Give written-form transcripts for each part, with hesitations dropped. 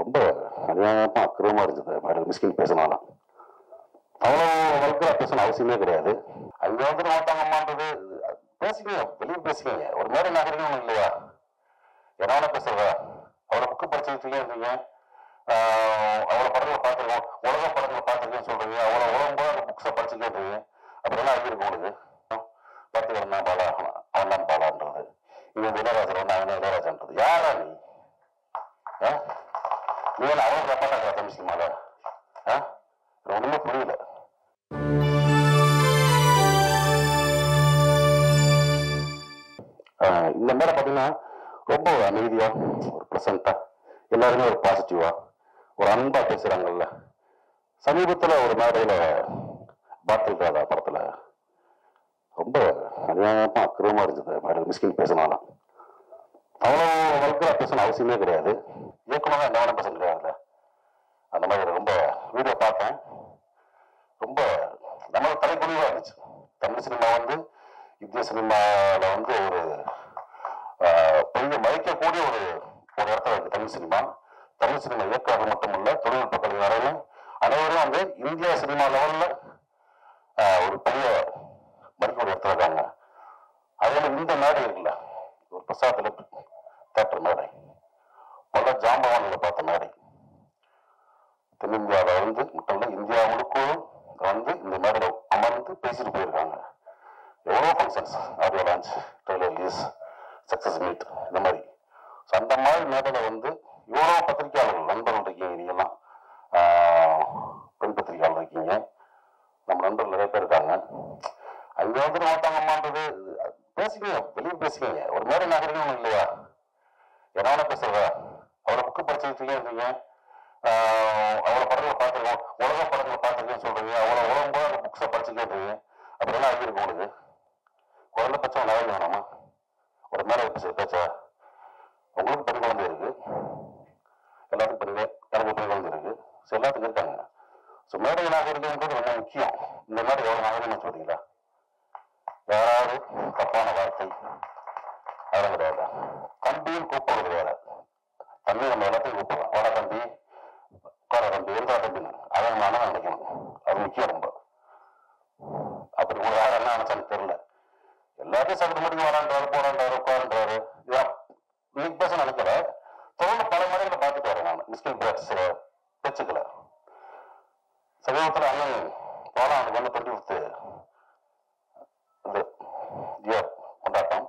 ரொம்ப அநியாயமா அக்கிரமா இருந்தது மேடம். மிஸ்கின் பேசினாலும் அவ்வளோ வல்கரா பேசணும் அவசியமே கிடையாது. அங்க வந்து மாட்டாங்கம்மான்றது பேசிங்க, வெளியே பேசிங்க. ஒரு மேடை நாகரிகம் இல்லையா? என்ன பேசுறதா? அவ்வளோ புக்கு படிச்சுக்கிட்டே இருந்தீங்க, அவ்வளோ படங்களை பார்த்துருக்கோம், உலக படங்களை பார்த்துருக்கேன்னு சொல்றீங்க, அவ்வளோ உலகம் அந்த புக்ஸை படிச்சுக்கிட்டே இருக்கீங்க. அப்புறம் என்ன ஆகியிருக்கு உங்களுக்கு? பார்த்து வந்தான் பாலா, அவன் தான் பாலான்றது, இவன் இளையராஜன் வந்து அவன் இளையராஜன்றது. யாரா நீ? நீ அவன் ரப்பாட்டா தமிழ்ச்சிமால ஒண்ணுமே புரியல. இந்த மாதிரி பாத்தீங்கன்னா ரொம்ப ஒரு அமைதியா, ஒரு ப்ளசண்டா, எல்லாருமே ஒரு பாசிட்டிவா, ஒரு அன்பா பேசுறாங்கல்ல. சமீபத்துல ஒரு மேடையில பாட்டில் ராதா படத்துல ரொம்ப அநியாயமா அக்கிரமா இருந்தது மேடம். மிஸ்கின் பேசினாலும் அவ்வளோ வல்கரா பேசணும் அவசியமே கிடையாது. இயக்குனதான் என்ன பேச கிடையாதுல்ல. அந்த மாதிரி ரொம்ப வீடியோ பார்த்தேன். ரொம்ப நம்மளுக்கு தலைக்குழிவா இருந்துச்சு. தமிழ் சினிமா வந்து இந்திய சினிமாவில் வந்து ஒரு பெரிய மதிக்கக்கூடிய ஒரு இடத்துல இருக்கு தமிழ் சினிமா. தமிழ் சினிமா இயக்குநர்கள் மட்டுமல்ல, தொழில்நுட்ப கலைஞர்களும் அனைவரும் வந்து இந்திய சினிமா லெவல்ல ஒரு பெரிய மதிக்கக்கூடிய இடத்துல இருக்காங்க. அதே மாதிரி இந்த மேடை இருக்குல்ல, ஒரு பிரசாத்ல தேட்டர் மேடை, பல ஜாம்பவான்களை பார்த்த மேடை. தென்னிந்தியாவில் வந்து மட்டும் இந்தியா முழுக்களும் வந்து இந்த மேடையில் அமர்ந்து பேசிட்டு போயிருக்காங்க. எவ்வளோ functions, audio launch, trailer release, success meet, இந்த மாதிரி. ஸோ அந்த மாதிரி மேடையில் வந்து எவ்வளோ பத்திரிகையாளர்கள் நண்பர்கள் இருக்கீங்க, நீங்கெல்லாம் பெண் பத்திரிகையாளர் இருக்கீங்க, நம்ம நண்பர்கள் நிறைய பேர் இருக்காங்க. அங்கே வந்து மாட்டாங்கம்மான்றது பேசிக்கங்க, வெளியே பேசிக்கங்க. ஒரு மேடை நாகரிகம் இல்லையா? என்ன பேசுறதா? அவ்வளோ புக்கு படிச்சுக்கிட்டே இருந்தீங்க, அவ்வளோ படங்களை பார்த்துருக்கோம், உலக படங்களை பார்த்துருக்கேன்னு சொல்றீங்க, அவ்வளோ உலகம் அந்த புக்ஸை படிச்சுக்கிட்டே இருக்கீங்க. அப்புறம் என்ன ஆகியிருக்கு உங்களுக்கு? குறைந்தபட்சம் நாளைக்கு வேணாமா? ஒரு மேலே பேச்சா? உங்களுக்கு பெண் குழந்தை இருக்கு, எல்லாத்துக்கும் பெண், எனக்கு பெண் குழந்தை இருக்கு, ஸோ எல்லாத்துக்கும் இருக்காங்க. ஸோ மேடை நாகரிகம்ன்றது ரொம்ப முக்கியம். இந்த மேடை எவ்வளோ நாகரிகம்னு சொல்றீங்களா? யாராவது தப்பான வார்த்தை அதெல்லாம் கிடையாது. தம்பியும் கூப்பிடுறது வேற. தம்பி நம்ம எல்லாத்தையும் கூப்பிடலாம், வட தம்பி, உட்கார தம்பி, இருந்தா தம்பின்னு அதை நம்ம அண்ணன் நினைக்கணும். அது முக்கியம் ரொம்ப. அப்படி ஒரு யார் என்ன நினைச்சான்னு தெரியல. எல்லாத்தையும் சகட்டு முடிக்க வரான்றாரு, போறான்றாரு, உட்காருன்றாரு. இன்னைக்கு பேச நினைக்கல, தொடர்ந்து பல முறைகளை பார்த்துட்டு வரேன் நான் மிஸ்கின் பேட்ஸ் பேச்சுக்களை. சமீபத்தில் அண்ணன் போனா அவனுக்கு வந்து 25th இயர் கொண்டாட்டம்.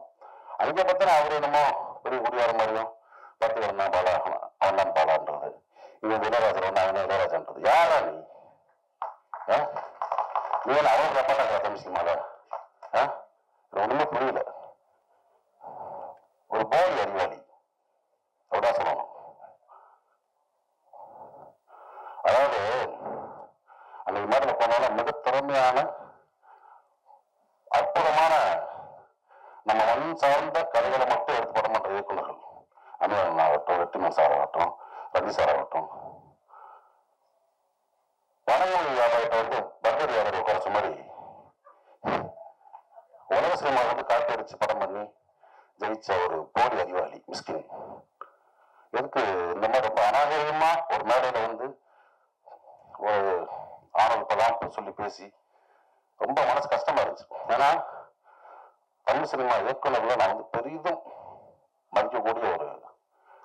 அங்கே பார்த்தா அவர் என்னமோ பெரிய குடியார மாதிரியும் பார்த்து வரணும் பாலா, அவன் தான் பாலான்றது, இவன் இளையராஜன் வந்து அவன் இளையராஜன்றது. யாரா நீ? நீ அவன் ரப்பாட்டா தமிழ்ச்சிமால ஒண்ணுமே புரியல. ஒரு போலி அறிவாளி அப்படிதான் சொல்லணும். அதாவது அன்னைக்கு மேடல போனாலும் மிக திறமையான அற்புதமான நம்ம மண் சார்ந்த கதைகளை மட்டும் எடுத்து பட மாட்ட இயக்குநர்கள், அமீரன் ஆகட்டும், வெற்றிமன் சார் ஆகட்டும், ரவி சார் ஆகட்டும், வனமொழி வியாபாரத்தை வந்து பர்கர் வியாபாரி குறைச்ச மாதிரி உலக சினிமா வந்து காப்பி அடிச்சு படம் பண்ணி ஜெயிச்ச ஒரு போலி அறிவாளி மிஸ்கின். எதுக்கு இந்த மாதிரி ரொம்ப அநாகரிகமா ஒரு மேடையில வந்து ஒரு ஆணவ பலாம் சொல்லி பேசி ரொம்ப மனசு கஷ்டமா இருந்துச்சு. ஏன்னா தமிழ் சினிமா இயக்குநர்களை நான் வந்து பெரிதும் மதிக்கக்கூடிய ஒரு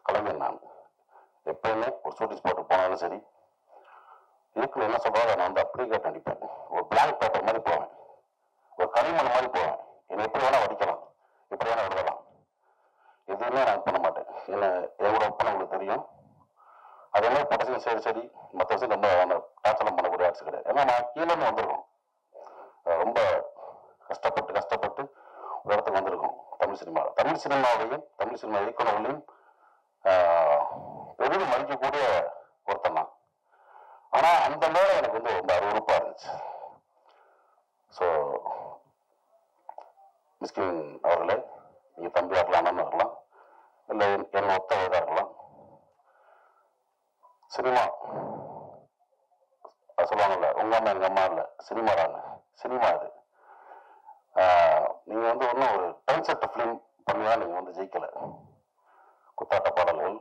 கலைஞர். நான் எப்பயுமே ஒரு ஷூட்டிங் ஸ்பாட்டு போனாலும் சரி, இயக்குனர் என்ன சொல்றாங்க நான் வந்து அப்படியே கேட்டு அடிப்பேன். ஒரு பிளாங்க் பேப்பர் மாதிரி போவேன், ஒரு களிமண் மாதிரி போவேன். என்னை எப்படி வேணா வடிக்கலாம், எப்படி வேணா விடலாம், எதுவுமே நான் பண்ண மாட்டேன். என்ன எவ்வளோ ஒப்பனை உங்களுக்கு தெரியும். அதே மாதிரி படத்தையும் சரி சரி மற்ற விஷயம் ரொம்ப டாச்சலாம் பண்ணக்கூடிய ஆட்சி கிடையாது. ஏன்னா நான் கீழே வந்திருக்கோம், ரொம்ப கஷ்டப்பட்டு கஷ்டப்பட்டு ஒரு இடத்துக்கு வந்திருக்கோம். தமிழ் சினிமாவையும் தமிழ் சினிமா இயக்குநர்களையும் பெரிதும் மதிக்கக்கூடிய ஒருத்தன் தான். ஆனா அந்த நேரம் எனக்கு வந்து ரொம்ப அருவருப்பா இருந்துச்சு. ஸோ மிஸ்கின் அவர்களே, நீங்க தம்பியா இருக்கலாம், அண்ணன் இருக்கலாம், இல்லை என்ன ஒத்த வயதா இருக்கலாம். சினிமா சொல்லுவாங்கல்ல, உங்க அம்மா எங்க அம்மா இல்லை, சினிமா தாங்க, சினிமா இது. நீங்க வந்து ஒன்றும் ஒரு டைம் செட் ஃபிலிம் பண்ணிதான் நீங்க வந்து ஜெயிக்கல. குத்தாட்ட பாடல்கள்,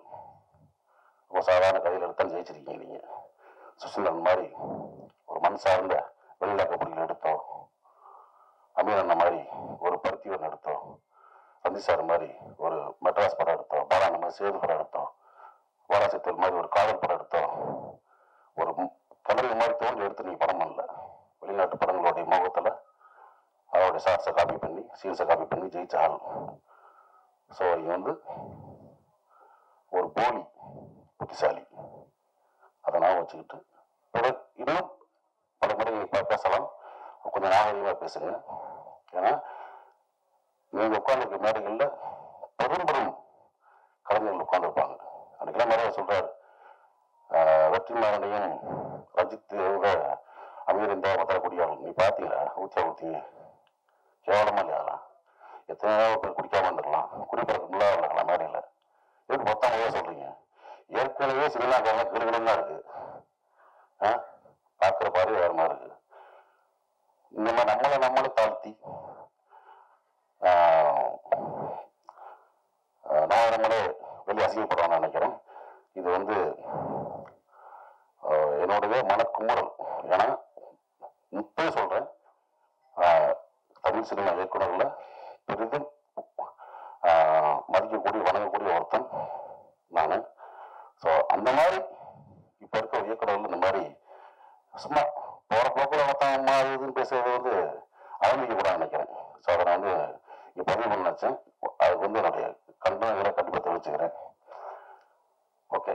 ரொம்ப சாதாரண கதையில் எடுத்தாலும் ஜெயிச்சிருக்கீங்க நீங்கள். சுசீந்திரன் மாதிரி ஒரு மண் சார்ந்த வெளிநாட்டு பொடியில் எடுத்தோம், அமீர் அண்ணன் மாதிரி ஒரு பருத்தி ஒன்று எடுத்தோம், ரஞ்சி சார் மாதிரி ஒரு மெட்ராஸ் படம் எடுத்தோம், பாலான மாதிரி சேது படம் எடுத்தோம், வாராசித்தல் மாதிரி ஒரு காதல் படம் எடுத்தோம். ஒரு கடல் மாதிரி தோன்றி எடுத்து நீங்கள் படம் பண்ணல. வெளிநாட்டு படங்களுடைய முகத்தில் அவருடைய ஷார்ட்ஸை காப்பி பண்ணி சீன்ஸை காப்பி பண்ணி ஜெயிச்ச ஆள். ஸோ இங்கே வந்து ஒரு போலி புத்திசாலி, அதை நான் வச்சுக்கிட்டு இன்னும் பல முறை பேசலாம். கொஞ்சம் நாகரிகமாக பேசுங்க. ஏன்னா நீங்கள் உட்காந்துருக்க மேடைகளில் பெரும் கலைஞர்கள் உட்காந்துருப்பாங்க. அன்றைக்கெல்லாம் நிறைய சொல்கிறார், வெற்றிமாறனையும் ரஞ்சித் அமீர் இந்தியா தரக்கூடிய ஆள். நீ பார்த்தீங்களா? ஊற்றிங்க கேவலமாக இல்லையா? எத்தனையோ பேர் குடிக்காம வந்துடலாம், குடிப்பறக்கு முன்னாள் இருக்கலாம் மேடையில். எதுக்கு மொத்தமாக சொல்கிறீங்க? ஏற்கனவே சினிமாக்காரங்க கிடுகிடும் தான் இருக்குது. பார்க்குற பார்வை வேறு மாதிரி இருக்குது. இந்த மாதிரி நம்மளை தாழ்த்தி நான் நம்மளே வெளியே அசிங்கப்படுவான்னு நினைக்கிறேன். இது வந்து என்னுடைய மனக்குமுறல். ஏன்னா இப்பவே சொல்கிறேன், தமிழ் சினிமா இயக்குநர்களை பெரிதும் மதிக்கக்கூடிய வணங்கக்கூடிய ஒருத்தன் நான். ஸோ அந்த மாதிரி இப்போ இருக்க இயக்குநர்கள் இந்த மாதிரி சும்மா போகிற போக்கில் மொத்தம் அம்மா இதுன்னு பேசுறது வந்து ஆரம்பிக்க கூட நினைக்கிறேன். ஸோ அதை நான் வந்து இங்கே பதிவு பண்ண நினச்சேன். அதுக்கு வந்து என்னுடைய கண்டனங்களை கண்டிப்பாக தெரிவிச்சுக்கிறேன். ஓகே.